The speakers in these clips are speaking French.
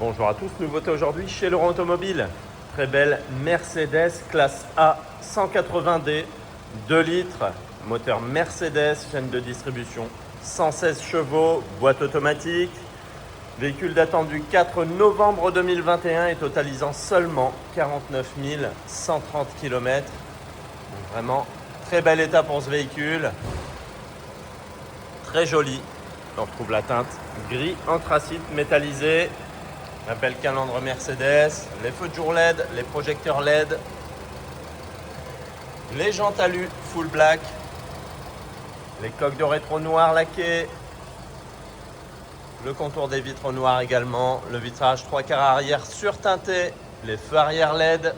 Bonjour à tous, nouveauté aujourd'hui chez Laurent Automobile. Très belle Mercedes classe A 180D, 2 litres, moteur Mercedes, chaîne de distribution, 116 chevaux, boîte automatique. Véhicule datant du 4 novembre 2021 et totalisant seulement 49 130 km. Donc vraiment très bel état pour ce véhicule. Très joli. On retrouve la teinte gris anthracite métallisé. La belle calandre Mercedes, les feux de jour LED, les projecteurs LED, les jantes alu full black, les coques de rétro noir laquées, le contour des vitres noirs également, le vitrage 3/4 arrière surteinté, les feux arrière LED,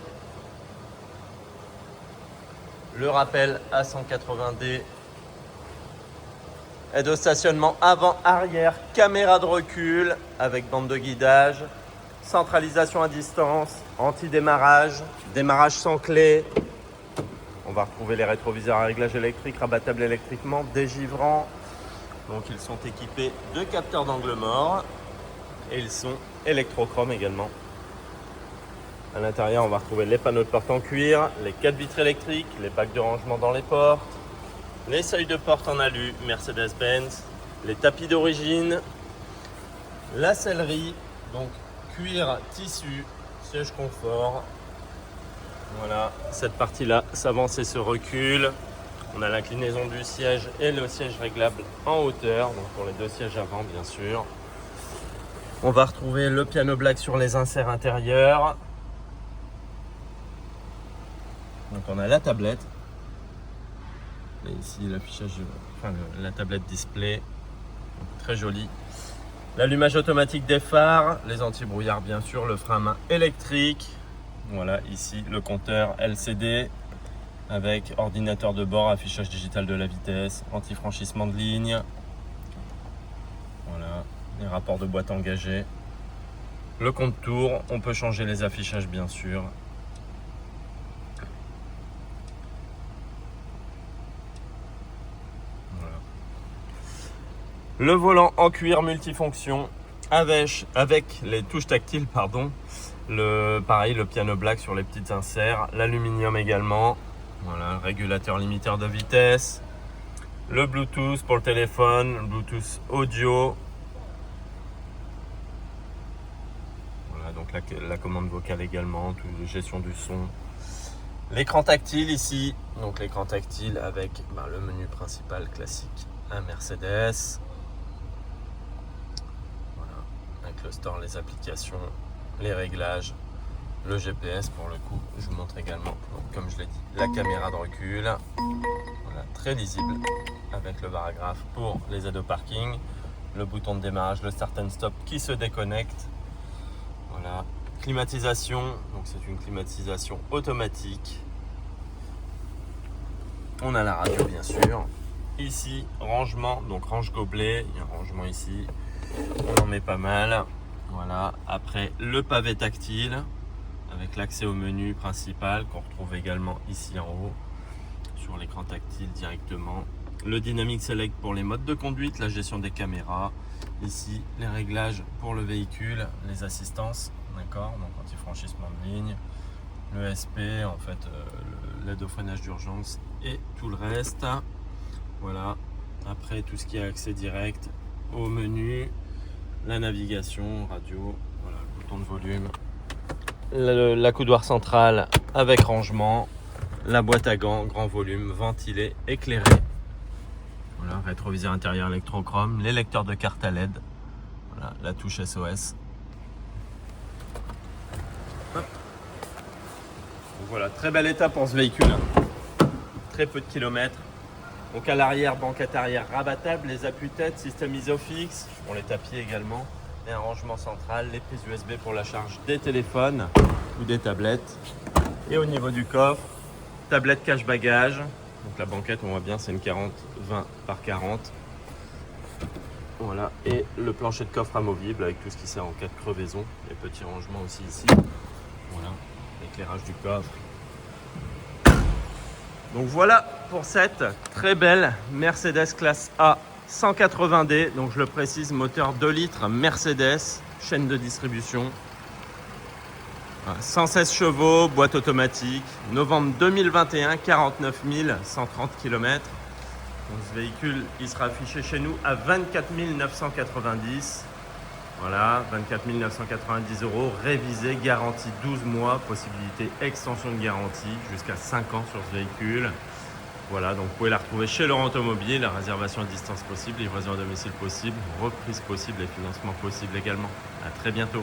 le rappel A180D, aide au stationnement avant-arrière, caméra de recul avec bande de guidage, centralisation à distance, anti-démarrage, démarrage sans clé. On va retrouver les rétroviseurs à réglage électrique, rabattables électriquement, dégivrants. Donc ils sont équipés de capteurs d'angle mort et ils sont électrochromes également. À l'intérieur, on va retrouver les panneaux de porte en cuir, les 4 vitres électriques, les bacs de rangement dans les portes, les seuils de porte en alu Mercedes-Benz, les tapis d'origine, la sellerie, donc cuir, tissu, siège confort. Voilà, cette partie-là s'avance et se recule. On a l'inclinaison du siège et le siège réglable en hauteur, donc pour les deux sièges avant bien sûr. On va retrouver le piano black sur les inserts intérieurs. Donc on a la tablette. Et ici l'affichage, la tablette display, donc très jolie. L'allumage automatique des phares, les anti-brouillards bien sûr, le frein à main électrique. Voilà, ici le compteur LCD avec ordinateur de bord, affichage digital de la vitesse, anti-franchissement de ligne. Voilà, les rapports de boîte engagés. Le compte tour, on peut changer les affichages bien sûr. Le volant en cuir multifonction avec les touches tactiles, pareil, le piano black sur les petites inserts, l'aluminium également, voilà, le régulateur limiteur de vitesse, le Bluetooth pour le téléphone, le Bluetooth audio, voilà, donc la commande vocale également, gestion du son, l'écran tactile ici, donc l'écran tactile avec le menu principal classique, un Mercedes. Avec le store, les applications, les réglages, le GPS pour le coup, je vous montre également, donc, comme je l'ai dit, la caméra de recul, voilà, très lisible avec le paragraphe pour les aides au parking, le bouton de démarrage, le start and stop qui se déconnecte, voilà, climatisation, donc c'est une climatisation automatique, on a la radio bien sûr, ici rangement, donc range gobelet, il y a un rangement ici. On en met pas mal. Voilà. Après le pavé tactile avec l'accès au menu principal qu'on retrouve également ici en haut sur l'écran tactile directement. Le Dynamic Select pour les modes de conduite, la gestion des caméras. Ici les réglages pour le véhicule, les assistances, d'accord, donc anti-franchissement de ligne, le SP, en fait l'aide au freinage d'urgence et tout le reste. Voilà. Après tout ce qui est accès direct au menu, la navigation, radio, voilà, le bouton de volume, l'accoudoir central avec rangement, la boîte à gants, grand volume, ventilé, éclairé. Voilà, rétroviseur intérieur électrochrome, les lecteurs de carte à LED, voilà, la touche SOS. Hop. Donc voilà, très bel état pour ce véhicule, très peu de kilomètres. Donc à l'arrière, banquette arrière rabattable, les appuis-têtes, système Isofix, pour les tapis également, et un rangement central, les prises USB pour la charge des téléphones ou des tablettes. Et au niveau du coffre, tablette cache-bagage. Donc la banquette, on voit bien, c'est une 40-20 par 40. Voilà, et le plancher de coffre amovible avec tout ce qui sert en cas de crevaison. Les petits rangements aussi ici. Voilà, l'éclairage du coffre. Donc voilà pour cette très belle Mercedes classe A 180D. Donc je le précise, moteur 2 litres Mercedes. chaîne de distribution. Voilà, 116 chevaux, boîte automatique. Novembre 2021, 49 130 km. Donc ce véhicule, il sera affiché chez nous à 24 990. Voilà, 24 990 €, révisé, garantie 12 mois, possibilité extension de garantie jusqu'à 5 ans sur ce véhicule. Voilà, donc vous pouvez la retrouver chez Laurent Automobile, la réservation à distance possible, livraison à domicile possible, reprise possible et financement possible également. À très bientôt.